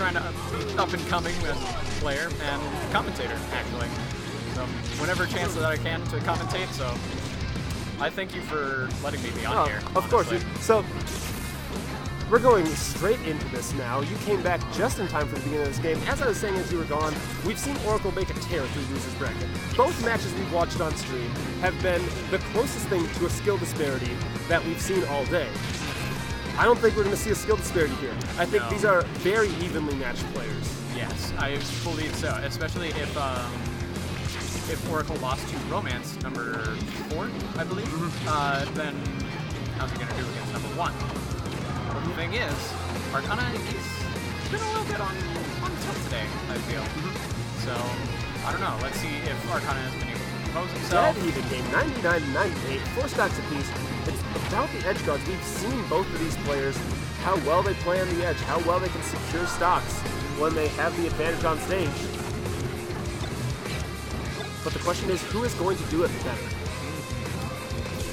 trying to be up-and-coming player and commentator, actually. So whenever chance that I can to commentate, so I thank you for letting me be on here. Of course. honestly. So we're going straight into this now. You came back just in time for the beginning of this game. As I was saying as you were gone, we've seen Oracle make a tear through Losers Bracket. Both matches we've watched on stream have been the closest thing to a skill disparity that we've seen all day. I don't think we're going to see a skill disparity here. I think these are very evenly matched players. Yes, I believe so, especially if Oracle lost to Romance, number 4, I believe, then how's he going to do against number 1? Well, the thing is, Arcana, he's been a little bit on tilt today, I feel. So, I don't know. Let's see if Arcana has been able to compose himself. Dead even game, 99 to 98, 4 stacks apiece. It's about the edge guards. We've seen both of these players, how well they play on the edge, how well they can secure stocks when they have the advantage on stage. But the question is, who is going to do it better?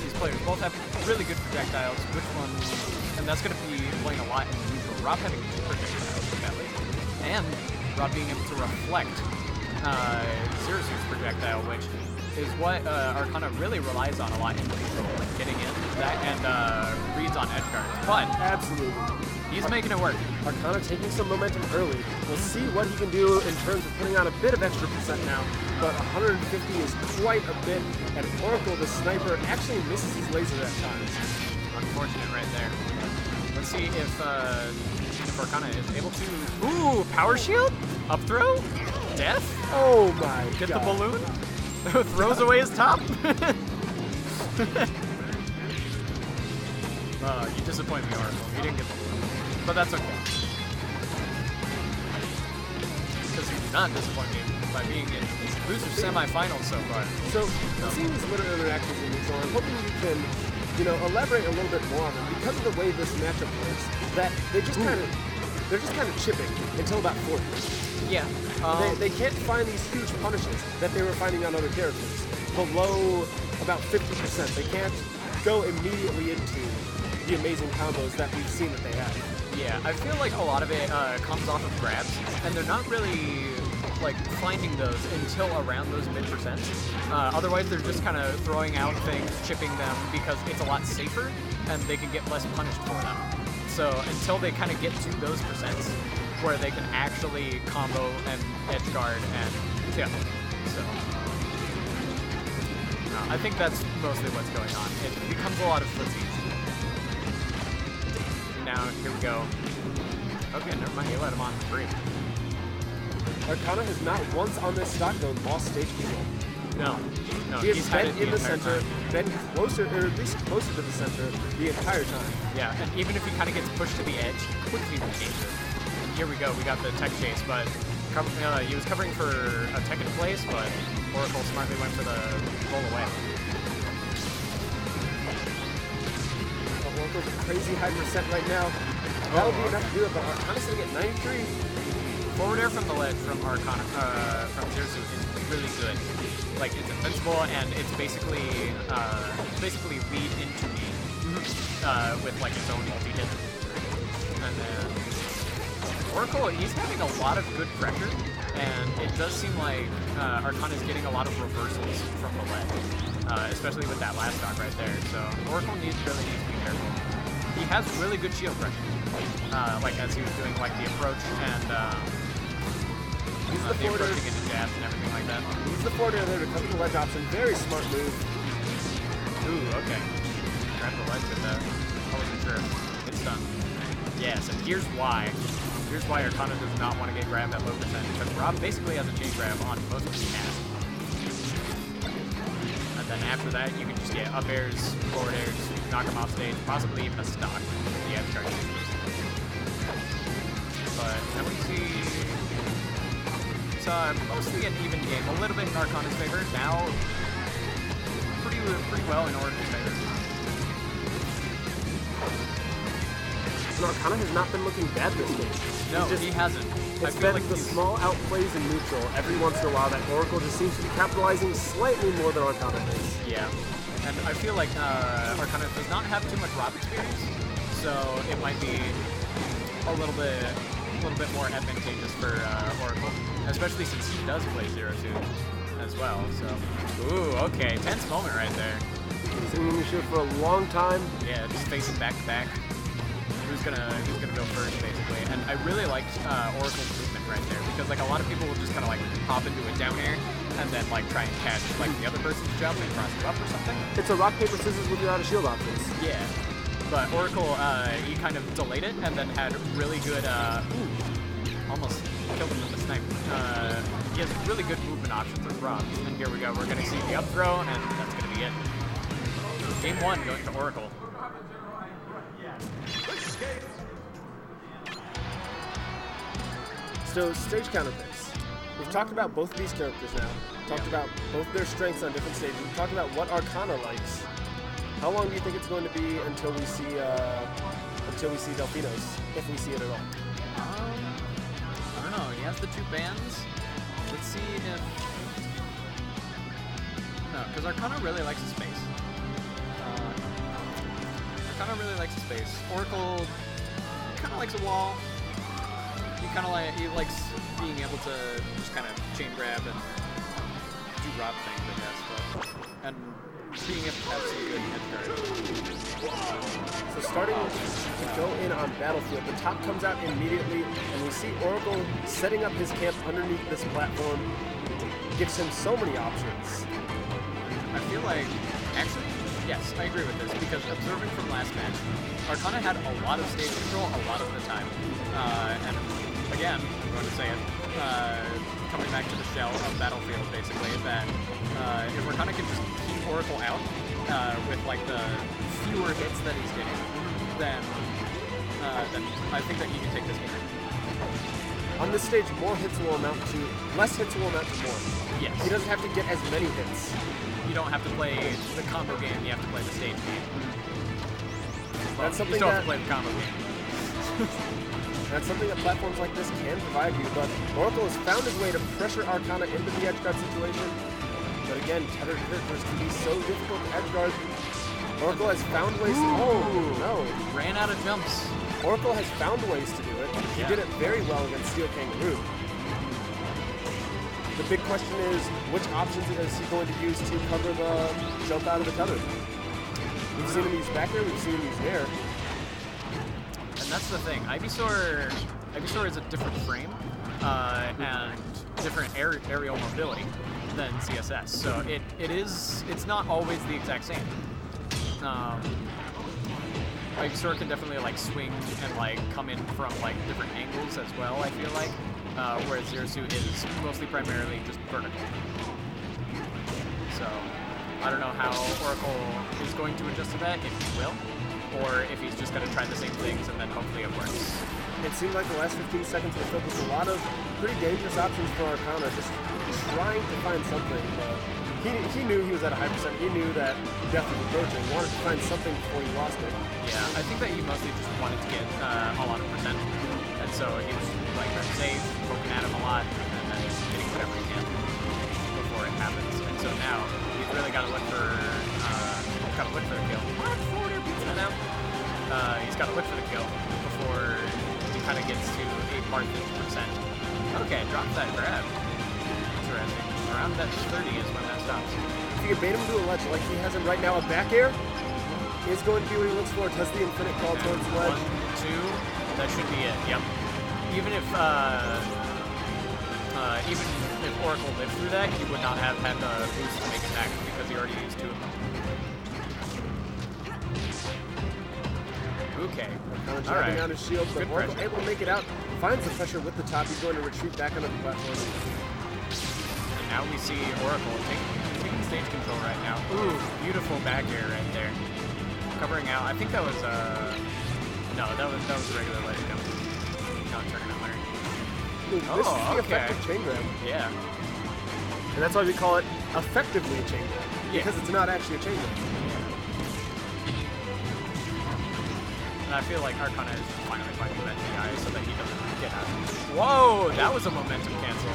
These players both have really good projectiles. Which one? And that's going to be playing a lot in neutral. Rob having 2 projectiles badly, and Rob being able to reflect Zirasu's projectile, which is what Arcana really relies on a lot in neutral, like getting in that and reads on edge guards. But absolutely, he's making it work. Arcana taking some momentum early. We'll see what he can do in terms of putting on a bit of extra percent now, but 150 is quite a bit, and Oracle, the sniper, actually misses his laser at times. Unfortunate right there. Let's see if Arcana is able to... Ooh, power shield? Up throw? Death? Oh my god. Get the balloon? Throws away his top? You disappoint me, Oracle. You didn't get the balloon. But that's okay. Because you did not disappoint me by being in loser semifinals so far. So, seeing these little interactions in these, I'm hoping you can, elaborate a little bit more on them, because of the way this matchup works, that they just they're just kind of chipping until about 40. Yeah. They can't find these huge punishes that they were finding on other characters. Below about 50%. They can't go immediately into the amazing combos that we've seen that they have. Yeah, I feel like a lot of it comes off of grabs, and they're not really finding those until around those mid-percents. Otherwise, they're just kind of throwing out things, chipping them, because it's a lot safer, and they can get less punished for them. So until they kind of get to those percents, where they can actually combo and edge guard and kill. So I think that's mostly what's going on. It becomes a lot of footsies. Now, here we go. Okay, never mind, you let him on for free. Arcana has not once on this stock, though, lost stage control. No, he's been in the center, been closer, or at least closer to the center the entire time. Yeah, and even if he kind of gets pushed to the edge, quickly regains it. And here we go, we got the tech chase, but he was covering for a tech in place, but Oracle smartly went for the roll away. Oracle's a crazy high percent right now. That'll be enough to do it, but Arcana's gonna get 93. Forward air from the ledge from Arcana, from Zirasu is really good. Like, it's invincible, and it's basically lead into me with like its own ulti hit. And then Oracle, he's having a lot of good pressure, and it does seem like Arcana is getting a lot of reversals from the ledge, especially with that last stock right there. So Oracle really needs to be careful. He has really good shield pressure, like as he was doing like the approach and the approaching into jabs and everything like that. He's the forwarder there to cover the ledge option. Very smart move. Ooh, okay. Grab the ledge with that. I wasn't sure. It's done. Yes, and here's why. Here's why Arcana does not want to get grabbed at low percent, because Rob basically has a chain grab on most of his cast. And then after that, you can just get up airs, forward airs, knock him off stage, possibly even a stock with the edge guard. But now we see it's mostly an even game, a little bit in Arcana's favor. Now, pretty well in Oracle's favor. And Arcana has not been looking bad this game. No, he hasn't. It's been like the small outplays in neutral every once in a while that Oracle just seems to be capitalizing slightly more than Arcana is. Yeah, and I feel like Arcana does not have too much Rob experience, so it might be a little bit little bit more advantageous for Oracle, especially since he does play Zero Suit as well. So, ooh, okay, tense moment right there. He's in the shield for a long time. Yeah, just facing back to back. Who's gonna go first, basically? And I really liked Oracle's movement right there because like a lot of people will just kind of like hop into a down air and then like try and catch like the other person's jump and cross you up or something. It's a rock paper scissors with your out of shield options. Yeah, but Oracle he kind of delayed it and then had really good. Almost killed him with the snipe. He has really good movement options with Rob. And here we go. We're gonna see the up throw, and that's gonna be it. Game 1 going to Oracle. So, stage counter picks. We've talked about both of these characters now. Talked about both their strengths on different stages. We've talked about what Arcana likes. How long do you think it's going to be until we see Delfino's, if we see it at all? I don't know. He has the 2 bands. Let's see if... No, because Arcana really likes his space. Arcana really likes his space. Oracle kind of likes a wall. He likes being able to just kind of chain grab and do rob things, I guess. But, and being able to have some good edge guard. So starting to go in on Battlefield, the top comes out immediately, and we see Oracle setting up his camp underneath this platform. Gives him so many options. I feel like, actually, yes, I agree with this, because observing from last match, Arcana had a lot of stage control a lot of the time. And again, I'm going to say it, coming back to the shell of Battlefield, basically, that if Arcana can just keep Oracle out with like the fewer hits that he's getting, then I think that he can take this game. On this stage, less hits will amount to more. Yes. He doesn't have to get as many hits. You don't have to play the combo game, you have to play the stage game. Well, That's something you still that have to play the combo game. That's something that platforms like this can provide you, but Oracle has found his way to pressure Arcana into the edge guard situation. But again, tethered characters can be so difficult to edge guard. Oracle has found ways to... Oh, no. Ran out of jumps. Oracle has found ways to do it. He did it very well against Steel Kangaroo. The big question is, which options is he going to use to cover the jump out of the tether? We've seen him use back air, we've seen him use air. And that's the thing. Ivysaur is a different frame and different aerial mobility than CSS. So it's not always the exact same. Ivysaur can definitely like swing and like come in from like different angles as well, I feel like. Whereas Zero Suit is mostly primarily just vertical. So I don't know how Oracle is going to adjust to that, if he will, or if he's just going to try the same things and then hopefully it works. It seemed like the last 15 seconds were filled with a lot of pretty dangerous options for Arcana, just trying to find something. He knew he was at a high percent. He knew that death was approaching. He wanted to find something before he lost it. Yeah, I think that he mostly just wanted to get a lot of percent. And so he was like very safe, poking at him a lot, and then just getting whatever he can before it happens. And so now he's really got to look for the kill. What? Forward air pizza now? He's got to look for the kill before he kind of gets to a part 50%. Okay, drop that grab. Interesting. Around that 30 is when that stops. If you can bait him to a ledge like he has him right now, a back air is going to be what he looks for. Does the infinite call towards the ledge. 1, 2, that should be it. Yep. Even if Oracle lived through that, he would not have had the boost to make it back because he already used 2 of them. Okay. All right. Down his shield, but Good Oracle pressure. able to make it out. Finds the pressure with the top. He's going to retreat back onto the platform. And now we see Oracle taking stage control right now. Ooh, beautiful back air right there. Covering out. I think that was no, that was a regular leg jump. No, turning out Larry. This is the effective chain grab. Yeah. And that's why we call it effectively a chain grab. Yeah. Because it's not actually a chain grab. And I feel like Arcana is finally fighting that guy so that he doesn't get out. Whoa, that was a momentum cancel.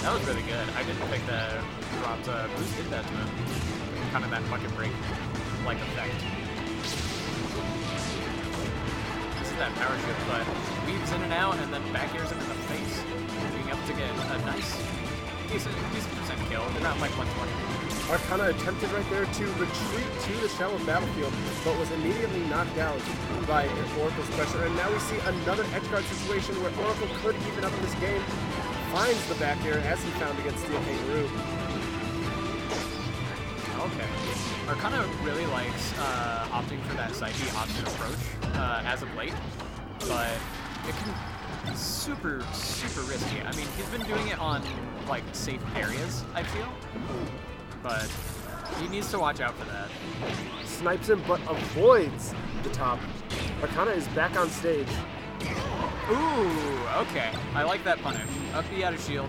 That was really good. I didn't think that Rob's boost did that to him. Kind of that bucket break like effect. This is uses that power shield, but weaves in and out, and then back airs him in the face, being able to get a nice, decent percent kill, around like 120. Arcana attempted right there to retreat to the shallow battlefield, but was immediately knocked out by Oracle's pressure. And now we see another edgeguard situation where Oracle could even up in this game. Finds the back air as he found against Steel Kangaroo. Okay. Arcana really likes opting for that side B option approach as of late, but it can be super risky. I mean, he's been doing it on like safe areas, I feel, but he needs to watch out for that. Snipes him, but avoids the top. Arcana is back on stage. Ooh, okay. I like that punish. Up B out of shield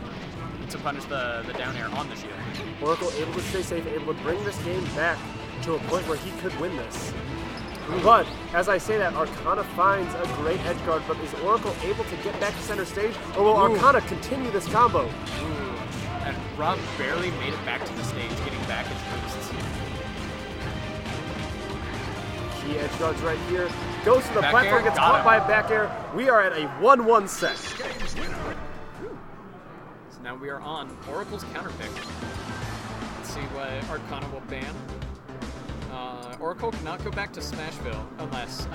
to punish the down air on the shield. Oracle able to stay safe, able to bring this game back to a point where he could win this. But, as I say that, Arcana finds a great edgeguard, but is Oracle able to get back to center stage, or will Arcana continue this combo? Ooh. And Rob barely made it back to the stage, getting back his boosts. Key edgeguards right here. Goes to the Back platform, air, gets got caught him. by a back air. We are at a 1-1 set. So now we are on Oracle's counter pick. Let's see what Arcana will ban. Oracle cannot go back to Smashville unless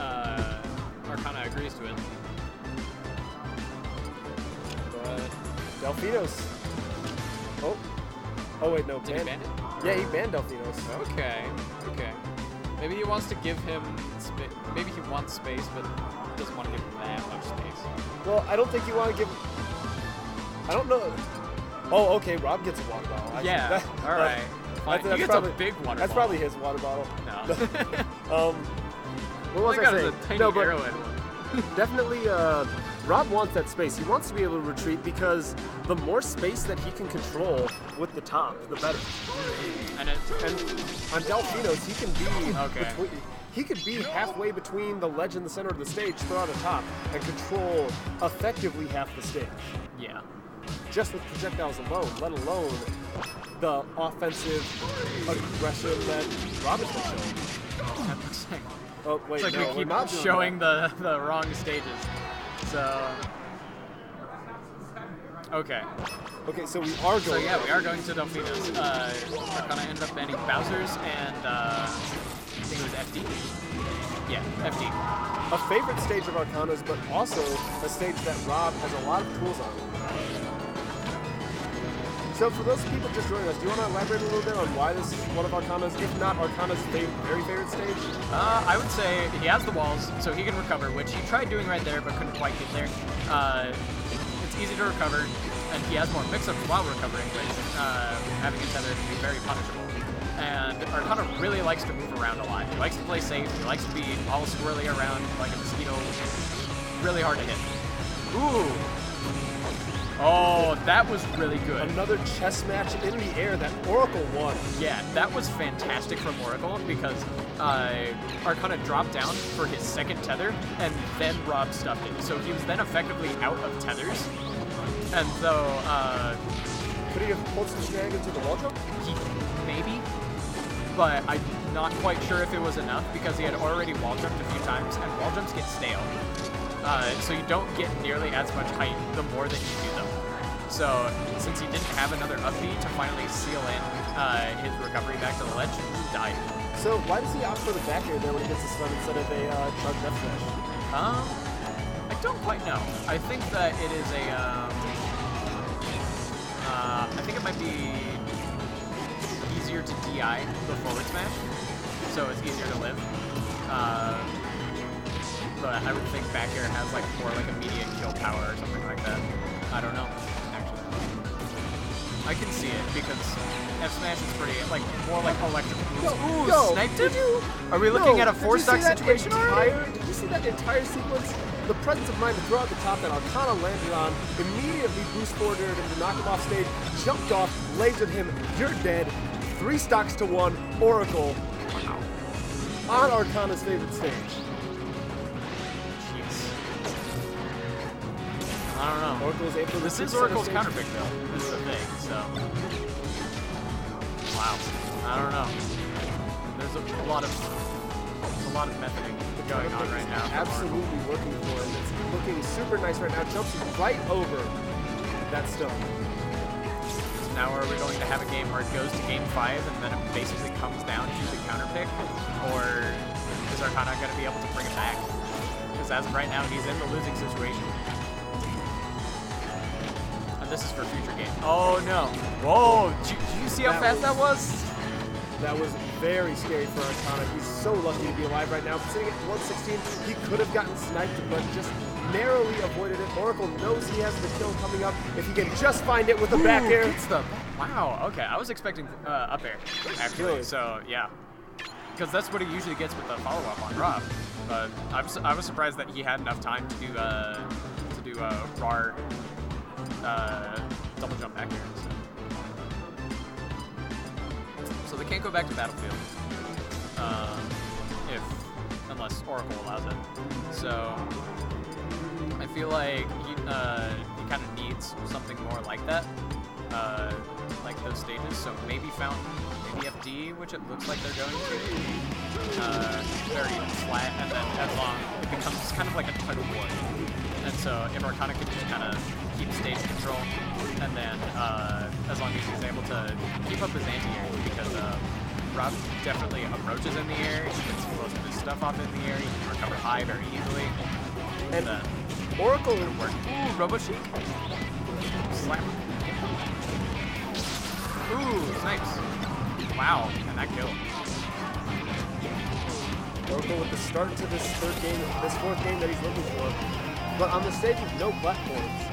Arcana agrees to it. But Delphinos. Oh. Oh wait, no. Did he ban it? Yeah, he banned Delphinos. Okay. Maybe he wants to give him maybe he wants space, but doesn't want to give him that much space. Well, I don't think you want to give. I don't know. Oh, okay. Rob gets a water bottle. Yeah. All right. Fine. That's He gets probably, a big water That's bottle. probably his water bottle. No. What was I got saying? a tiny No, but arrowhead one. definitely, Rob wants that space. He wants to be able to retreat because the more space that he can control with the top, the better. And On Delphinos, he can be Okay. he could be halfway between the ledge and the center of the stage, throw out a top, and control effectively half the stage. yeah. Just with projectiles alone, let alone the offensive aggression that Rob has been showing. That looks like Oh, wait, it's like no, we we're keep not doing showing that. the wrong stages. So okay. Okay, so we are going. So yeah, we are going to Delphinos. Arcana ended up banning Bowser's and I think it was FD. Yeah, FD. A favorite stage of Arcana's, but also a stage that Rob has a lot of tools on. So for those people just joining us, do you want to elaborate a little bit on why this is one of Arcana's, if not Arcana's very favorite stage? I would say he has the walls, so he can recover, which he tried doing right there, but couldn't quite get there. It's easy to recover, and he has more mix-ups while recovering, which having a tether can be very punishable. And Arcana really likes to move around a lot. He likes to play safe. He likes to be all swirly around like a mosquito. Really hard to hit. Ooh. Oh, that was really good. Another chess match in the air that Oracle won. Yeah, that was fantastic from Oracle because Arcana dropped down for his second tether, and then Rob stuffed it. So he was then effectively out of tethers. And so, Could he have pulled some shenanigans with the wall jump? maybe, but I'm not quite sure if it was enough because he had already wall jumped a few times, and wall jumps get stale. So you don't get nearly as much height the more that you do them. So since he didn't have another up B to finally seal in his recovery back to the ledge, he died. So why does he opt for the back air there when he gets a stun instead of a charge F smash? I don't quite know. I think that it is a, I think it might be easier to DI the forward smash, so it's easier to live. But I would think back air has like more like immediate kill power or something like that. I don't know, actually. I can see it because F smash is pretty like more like electric moves. Ooh, sniped him? Are we looking at a 4-stock situation already? Did you see that entire sequence? The presence of mind to throw out the top that Arcana landed on, immediately boost forwarded him to knock him off stage, jumped off, lasered him, you're dead. 3 stocks to 1, Oracle. Wow. On Arcana's favorite stage. I don't know. Oracle's able to This is center Oracle's stage. counterpick though. This is the thing, so. Wow. I don't know. There's a lot of a lot of methoding going on right now. Absolutely working for him. It's looking super nice right now. Jumps right over that stone. So now are we going to have a game where it goes to game 5 and then it basically comes down to the counter pick? Or is Arcana going to be able to bring it back? Because as of right now, he's in the losing situation. And this is for future game. Oh no. Whoa, did you see how fast that was? That was very scary for Arcana. He's so lucky to be alive right now. Sitting at 116, he could have gotten sniped, but just narrowly avoided it. Oracle knows he has the kill coming up. If he can just find it with the back air. It's the wow. Okay, I was expecting up air actually. Really? So yeah, because that's what he usually gets with the follow up on Rob. But I was surprised that he had enough time to do RAR double jump back air. So they can't go back to Battlefield, unless Oracle allows it. So I feel like he kind of needs something more like that, like those stages. So maybe Fountain, maybe FD, which it looks like they're going to. Very flat, and then as long it becomes kind of like a tug of war. And so if Arcana can just kind of keep stage control, and then as long as he's able to keep up his anti-air, because Rob definitely approaches in the air, he gets most of his stuff off in the air, he can recover high very easily. And Oracle would work. Ooh, Robo-Sheik. Slap. Ooh, snipes. Wow, and that kill. Oracle with the start to this fourth game that he's looking for. But on the stage with no platforms,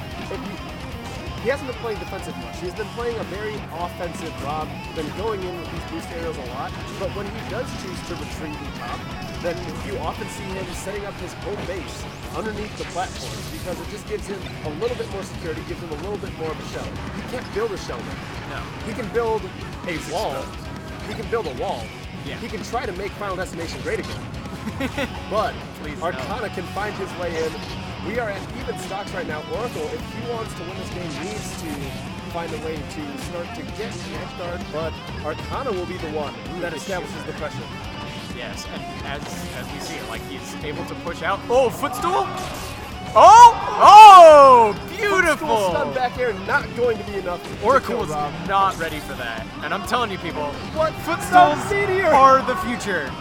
he hasn't been playing defensive much. He's been playing a very offensive Rob, been going in with these boost aerials a lot, but when he does choose to retreat in top, then you often see him setting up his home base underneath the platforms because it just gives him a little bit more security, gives him a little bit more of a shell. He can't build a shell now. No. He can build a wall. He can build a wall. Yeah. He can try to make Final Destination great again. But Arcana can find his way in. We are at even stocks right now. Oracle, if he wants to win this game, needs to find a way to start to get an edge guard, but Arcana will be the one that establishes the pressure. Yes, and as we see it, like he's able to push out. Oh, footstool! Oh, beautiful! Footstool stun back air, not going to be enough. Oracle is not ready for that, and I'm telling you, people, what footstools are the future.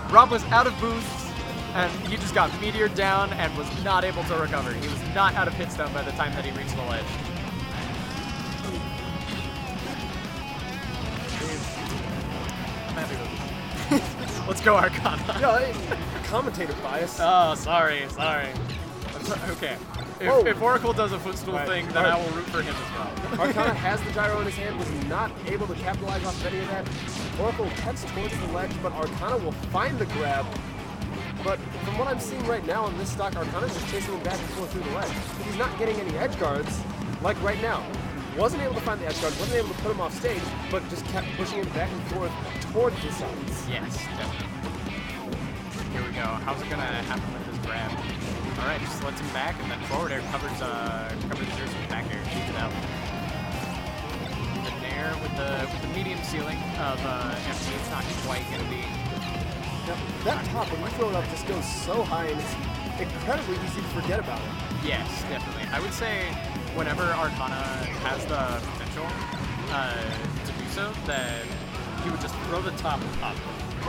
Rob was out of boosts, and he just got meteored down and was not able to recover. He was not out of hit stun by the time that he reached the ledge. I'm happy with it. Let's go, Arcana. Yeah, commentator bias. Oh, sorry. Okay. If Oracle does a footstool thing, then I will root for him as well. Arcana has the gyro in his hand, was not able to capitalize off any of that. Oracle heads towards the ledge, but Arcana will find the grab. But from what I'm seeing right now on this stock, Arcana's just chasing him back and forth through the ledge. He's not getting any edge guards, like right now. Wasn't able to find the edge guard, wasn't able to put him off stage, but just kept pushing him back and forth toward the sides. Yes, definitely. Here we go. How's it gonna happen with this grab? All right, just lets him back, and then forward air covers Jersey back air, keeps it out. The nair with the medium ceiling of MC, it's not quite gonna be. Now, that top, when you throw it up, just goes so high, and it's incredibly easy to forget about it. Yes, definitely. I would say whenever Arcana has the potential to do so, that he would just throw the top up,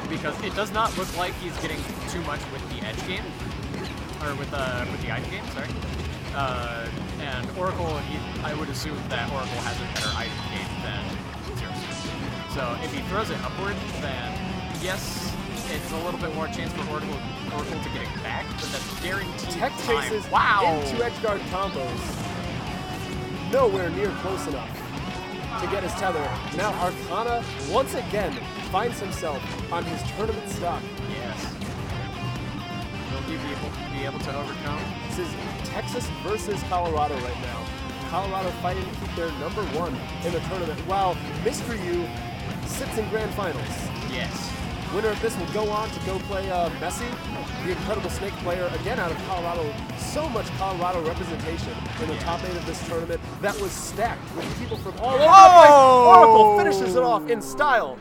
because it does not look like he's getting too much with the edge game, or with the item game. Sorry. And Oracle, I would assume that Oracle has a better item game than Xerxes. So if he throws it upward, then yes, it's a little bit more chance for Oracle to get it back, but that's guaranteed Tech time. chases Wow. into edge guard combos. Nowhere near close enough to get his tether. Now Arcana once again finds himself on his tournament stock. Yes. Will he be able to overcome? This is Texas versus Colorado right now. Colorado fighting to keep their #1 in the tournament, while Mr. U sits in grand finals. Yes. Winner of this will go on to go play Messi, the incredible Snake player, again out of Colorado. So much Colorado representation in the top 8 of this tournament that was stacked with people from all over the place. Oracle finishes it off in style.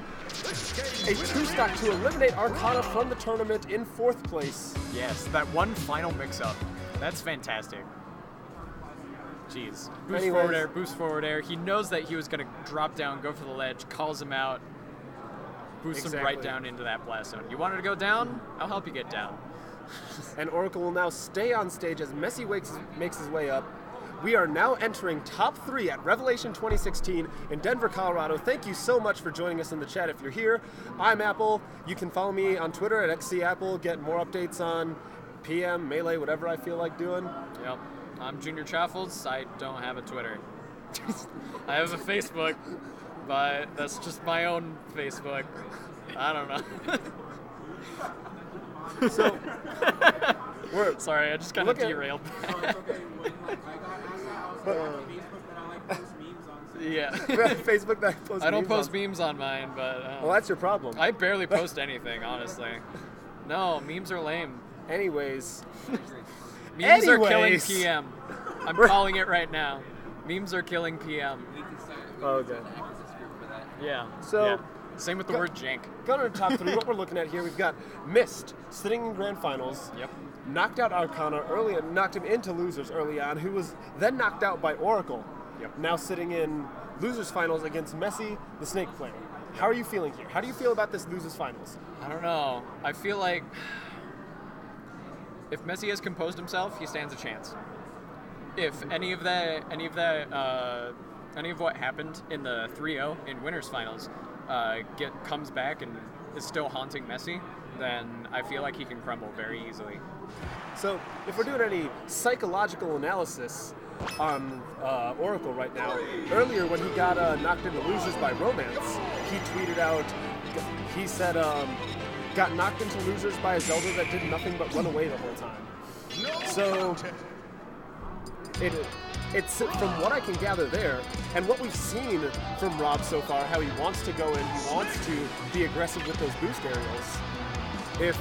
A true stock to eliminate Arcana from the tournament in 4th place. Yes, that one final mix-up. That's fantastic. Jeez. Boost forward air. He knows that he was going to drop down, go for the ledge, calls him out, boosts him right down into that blast zone. You wanted to go down? I'll help you get down. And Oracle will now stay on stage as Messi makes his way up. We are now entering top 3 at Revelation 2016 in Denver, Colorado. Thank you so much for joining us in the chat if you're here. I'm Apple. You can follow me on Twitter at XCApple, get more updates on PM, Melee, whatever I feel like doing. Yep. I'm Junior Chaffles. I don't have a Twitter. I have a Facebook, but that's just my own Facebook. I don't know. So, sorry, I just kind of derailed that. Yeah. Facebook that I post I don't memes post on. memes on mine, but... well, that's your problem. I barely post anything, honestly. No, memes are lame. Anyways. Memes are killing PM. I'm calling it right now. Memes are killing PM. Okay. Yeah. So... yeah. Same with the word jank. Going to the top 3, what we're looking at here, we've got Mist sitting in grand finals. Yep. Knocked out Arcana early and knocked him into losers early on, who was then knocked out by Oracle. Yep. Now sitting in losers finals against Messi, the Snake player. How are you feeling here? How do you feel about this losers finals? I don't know. I feel like if Messi has composed himself, he stands a chance. If any of what happened in the 3-0 in winners finals comes back and is still haunting Messi, then I feel like he can crumble very easily. So, if we're doing any psychological analysis on Oracle right now, earlier when he got knocked into losers by Romance, he tweeted out, he said, got knocked into losers by a Zelda that did nothing but run away the whole time. So, it's from what I can gather there, and what we've seen from Rob so far, how he wants to go in, he wants to be aggressive with those boost aerials. If